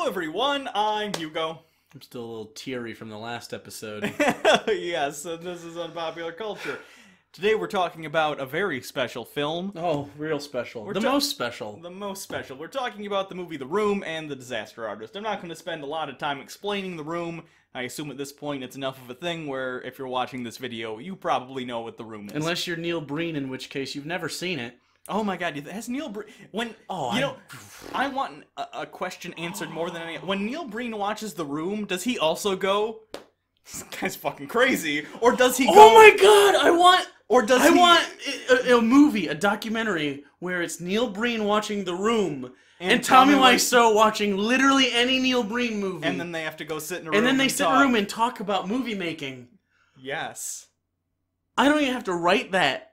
everyone, I'm Hugo. I'm still a little teary from the last episode. Yes, this is Unpopular Culture. Today we're talking about a very special film. Oh, real special. The most special. The most special. We're talking about the movie The Room and The Disaster Artist. I'm not going to spend a lot of time explaining The Room. I assume at this point it's enough of a thing where if you're watching this video, you probably know what The Room is. Unless you're Neil Breen, in which case you've never seen it. Oh my god, has Neil Breen... I want a question answered more than any... When Neil Breen watches The Room, does he also go, this guy's fucking crazy? Or does he go... Oh my god, I want a movie, a documentary, where it's Neil Breen watching The Room, and Tommy Wiseau watching literally any Neil Breen movie. And then they have to go sit in a room and then they sit in a room and talk about movie making. Yes. I don't even have to write that.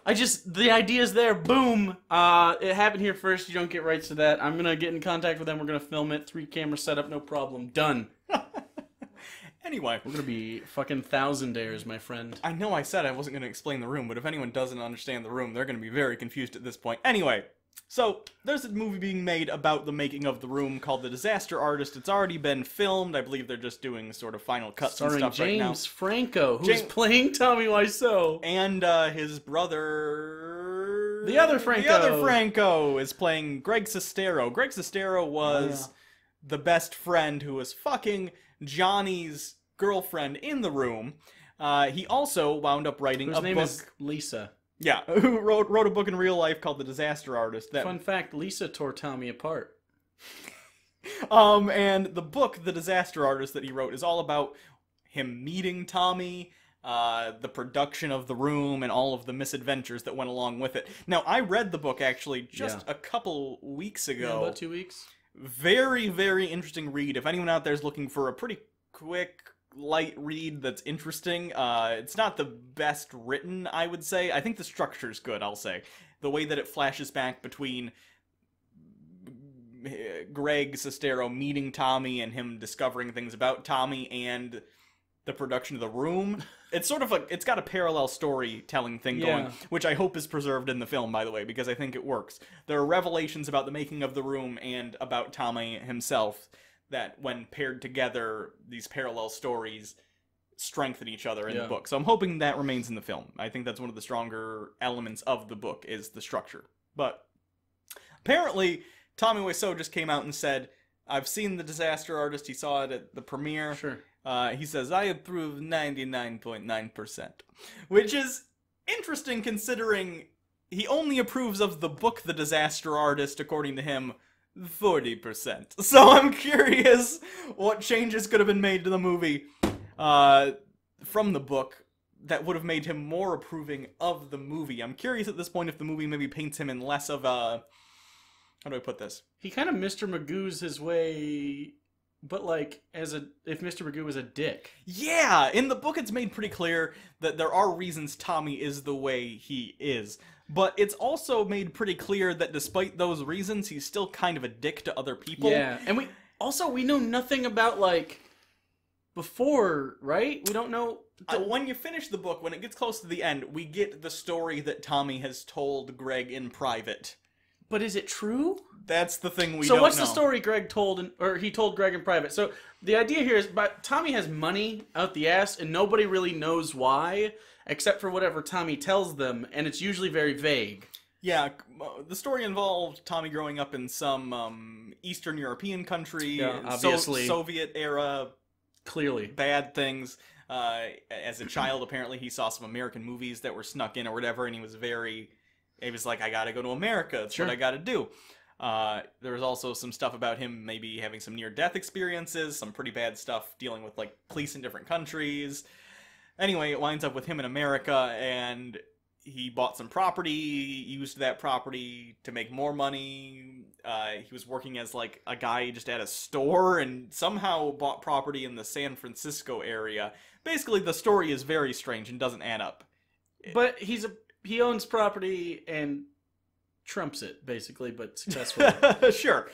The idea's there, boom. It happened here first, you don't get rights to that. I'm gonna get in contact with them, we're gonna film it, 3-camera setup, no problem, done. Anyway. We're gonna be fucking thousandaires, my friend. I know I said I wasn't gonna explain The Room, but if anyone doesn't understand The Room, they're gonna be very confused at this point. Anyway, so, there's a movie being made about the making of The Room called The Disaster Artist. It's already been filmed. I believe they're just doing sort of final cuts and stuff right now. James Franco, who's playing Tommy Wiseau. And his brother... The other Franco. The other Franco is playing Greg Sestero. Greg Sestero was the best friend who was fucking Johnny's girlfriend in The Room. He also wound up writing a book... Whose name is Lisa. Yeah, who wrote a book in real life called The Disaster Artist. Fun fact, Lisa tore Tommy apart. And the book, The Disaster Artist, that he wrote is all about him meeting Tommy, the production of The Room, and all of the misadventures that went along with it. Now, I read the book, actually, just a couple weeks ago. Yeah, about 2 weeks. Very, very interesting read. If anyone out there is looking for a pretty quick... light read that's interesting. It's not the best written, I would say. I think the structure's good, I'll say. The way that it flashes back between Greg Sestero meeting Tommy and him discovering things about Tommy and the production of The Room. It's sort of it's got a parallel storytelling thing going, which I hope is preserved in the film, by the way, because I think it works. There are revelations about the making of The Room and about Tommy himself that when paired together, these parallel stories strengthen each other in the book. So I'm hoping that remains in the film. I think that's one of the stronger elements of the book, is the structure. But apparently, Tommy Wiseau just came out and said, I've seen The Disaster Artist, he saw it at the premiere. Sure. He says, I approve 99.9%. Which is interesting considering he only approves of the book The Disaster Artist, according to him, 40%. So I'm curious what changes could have been made to the movie from the book that would have made him more approving of the movie. I'm curious at this point if the movie maybe paints him in less of a... How do I put this? He kind of Mr. Magoo's his way, but like, if Mr. Magoo was a dick. Yeah! In the book it's made pretty clear that there are reasons Tommy is the way he is. But it's also made pretty clear that despite those reasons, he's still kind of a dick to other people. Yeah, and we know nothing about, like, before, right? We don't know... when you finish the book, when it gets close to the end, we get the story that Tommy has told Greg in private. But is it true? That's the thing we don't know. So what's the story Greg told, or he told Greg in private? So the idea here is, Tommy has money out the ass, and nobody really knows why, except for whatever Tommy tells them, and it's usually very vague. Yeah, the story involved Tommy growing up in some Eastern European country, obviously. Soviet era, clearly bad things. As a child, apparently he saw some American movies that were snuck in or whatever, and he was like, I gotta go to America, that's what I gotta do. There was also some stuff about him maybe having some near-death experiences, some pretty bad stuff dealing with, like, police in different countries. Anyway, it winds up with him in America, and he bought some property, used that property to make more money. He was working as, like, a guy just at a store, and somehow bought property in the San Francisco area. Basically, the story is very strange and doesn't add up. But he owns property and trumps it, basically, but successfully. Sure.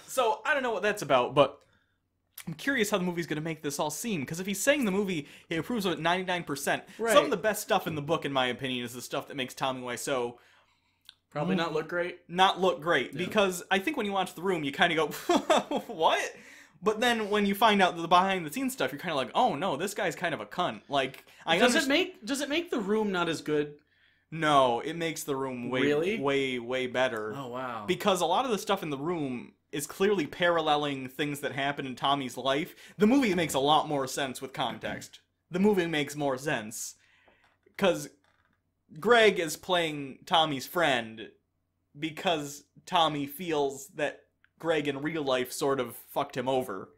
So, I don't know what that's about, but I'm curious how the movie's going to make this all seem, because if he's saying the movie, he approves of it 99%. Right. Some of the best stuff in the book, in my opinion, is the stuff that makes Tommy Wiseau Probably not look great. Not look great, because I think when you watch The Room, you kind of go, what? But then when you find out the behind-the-scenes stuff, you're kind of like, oh no, this guy's kind of a cunt. Like, does it make The Room not as good? No, it makes The Room way better. Oh, wow. Because a lot of the stuff in The Room is clearly paralleling things that happen in Tommy's life. The movie makes a lot more sense with context. The movie makes more sense. Because Greg is playing Tommy's friend because Tommy feels that Greg in real life sort of fucked him over.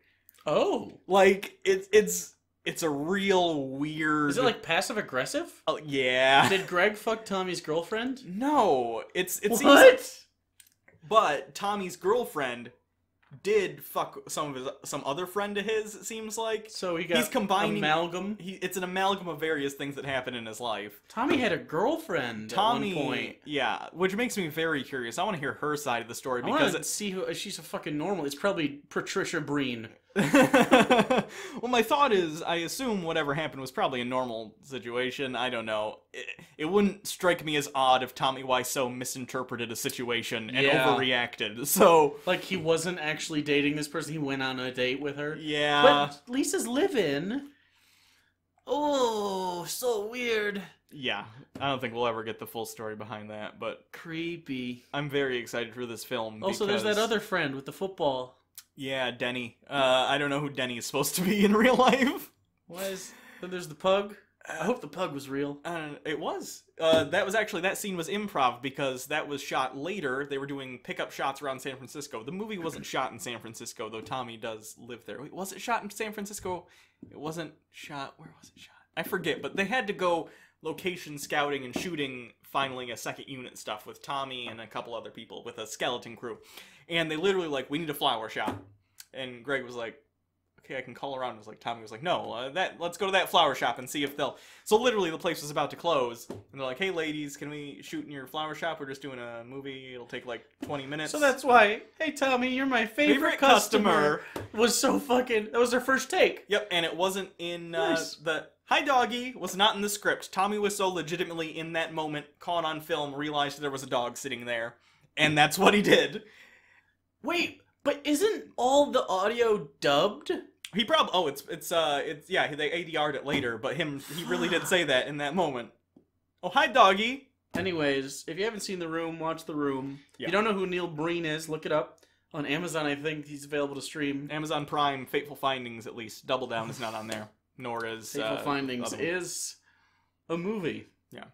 Oh. Like, it's a real weird... Is it like passive-aggressive? Oh, yeah. Did Greg fuck Tommy's girlfriend? No. What? Seems... But Tommy's girlfriend did fuck some other friend of his, it seems like. So he's combining... amalgam? It's an amalgam of various things that happen in his life. Tommy had a girlfriend at one point. Yeah, which makes me very curious. I want to hear her side of the story because... I want to see who... She's a fucking normal. It's probably Patricia Breen. Well, my thought is, I assume whatever happened was probably a normal situation. I don't know. It wouldn't strike me as odd if Tommy Wiseau misinterpreted a situation and overreacted. So, like, he wasn't actually dating this person. He went on a date with her. Yeah. But Lisa's live-in. Oh, so weird. Yeah, I don't think we'll ever get the full story behind that, but... Creepy. I'm very excited for this film. Also, there's that other friend with the football. Yeah, Denny. I don't know who Denny is supposed to be in real life. Then there's the pug. I hope the pug was real. It was. That scene was improv because that was shot later. They were doing pickup shots around San Francisco. The movie wasn't shot in San Francisco, though Tommy does live there. Wait, was it shot in San Francisco? It wasn't shot... Where was it shot? I forget, but they had to go location scouting and shooting finally a second unit stuff with Tommy and a couple other people with a skeleton crew. And they literally we need a flower shop. And Greg was like, okay, I can call around. Tommy was like, no, let's go to that flower shop and see if they'll... So literally the place was about to close. And they're like, hey ladies, can we shoot in your flower shop? We're just doing a movie. It'll take 20 minutes. So that's why, hey Tommy, you're my favorite customer. Was so fucking... That was their first take. Yep, and it wasn't in nice. The... Hi, doggy was not in the script. Tommy was so legitimately in that moment, caught on film, realized there was a dog sitting there. And that's what he did. Wait, but isn't all the audio dubbed? He probably... Oh, yeah, they ADR'd it later, but he really did say that in that moment. Oh, hi, doggy. Anyways, if you haven't seen The Room, watch The Room. Yeah. If you don't know who Neil Breen is, look it up. On Amazon, I think he's available to stream. Amazon Prime, Fateful Findings, at least. Double Down is not on there. Nor is... Fateful Findings is a movie. Yeah.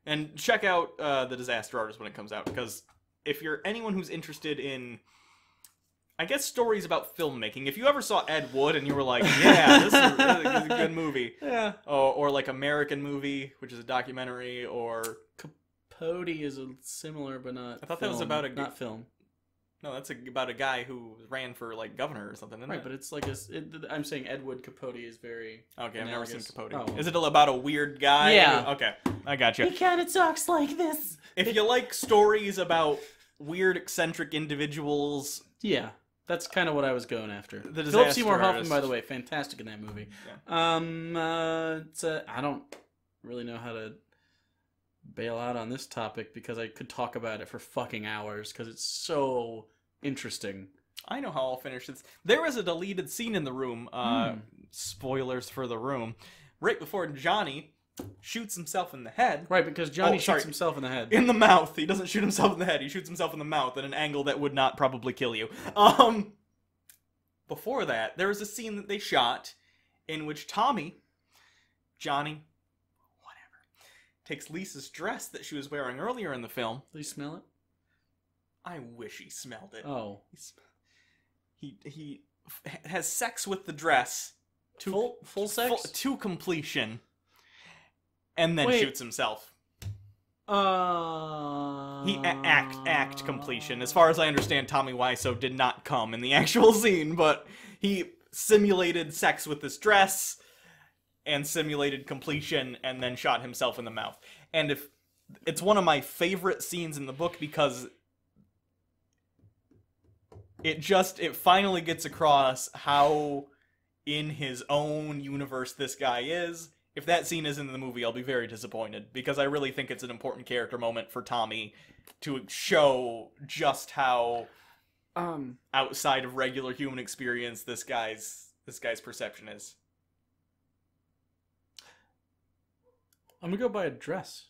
And check out The Disaster Artist when it comes out, because if you're anyone who's interested in... I guess stories about filmmaking. If you ever saw Ed Wood and you were like, yeah, this is a good movie. Yeah. Or American Movie, which is a documentary, or... Capote is a similar, but not I thought film. That was about a... Not film. No, that's about a guy who ran for, governor or something, isn't it? Right, but it's I'm saying Ed Wood Capote is very... Okay, analogous. I've never seen Capote. Oh. Is it about a weird guy? Yeah. Okay, I got you. He kind of talks like this. If you like stories about weird, eccentric individuals... Yeah. That's kind of what I was going after. The Philip Seymour Disaster Hoffman, Artist. by the way, fantastic in that movie. Yeah. I don't really know how to bail out on this topic because I could talk about it for fucking hours because it's so interesting. I know how I'll finish this. There is a deleted scene in The Room. Spoilers for The Room. Right before Johnny shoots himself in the head. Right, because Johnny shoots himself in the head. In the mouth. He doesn't shoot himself in the head. He shoots himself in the mouth at an angle that would not probably kill you. Before that, there was a scene that they shot in which Johnny, whatever, takes Lisa's dress that she was wearing earlier in the film. Did you smell it? I wish he smelled it. Oh. He has sex with the dress. Full sex? To completion. And then shoots himself. He act completion. As far as I understand, Tommy Wiseau did not come in the actual scene, but he simulated sex with this dress and simulated completion and then shot himself in the mouth. And it's one of my favorite scenes in the book because it finally gets across how in his own universe this guy is. if that scene isn't in the movie, I'll be very disappointed, because I really think it's an important character moment for Tommy to show just how outside of regular human experience this guy's perception is. I'm gonna go buy a dress